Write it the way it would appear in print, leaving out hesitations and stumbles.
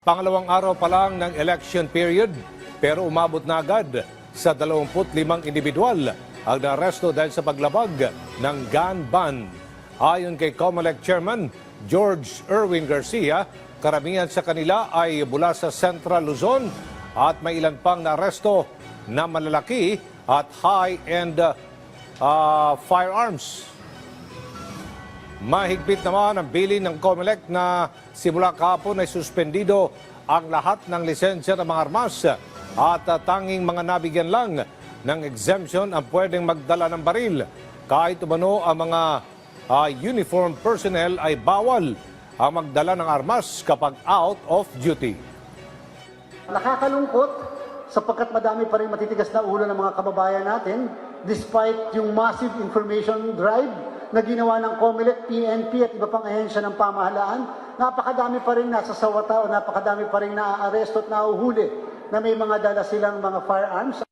Pangalawang araw pa lang ng election period pero umabot na agad sa 25 individual ang naaresto dahil sa paglabag ng gun ban. Ayon kay COMELEC Chairman George Erwin Garcia, karamihan sa kanila ay mula sa Central Luzon at may ilan pang naaresto na malalaki at high-end firearms. Mahigpit naman ang bilin ng COMELEC na simula kahapon ay suspendido ang lahat ng lisensya ng mga armas at tanging mga nabigyan lang ng exemption ang pwedeng magdala ng baril. Kahit umano ang mga uniform personnel ay bawal ang magdala ng armas kapag out of duty. Nakakalungkot sapagkat madami pa rin matitigas na ulo ng mga kababayan natin despite yung massive information drive na ginawa ng COMELEC, PNP at iba pang ahensya ng pamahalaan, napakadami pa rin nasasawata o napakadami pa rin naaaresto at nahuhuli na may mga dala silang mga firearms.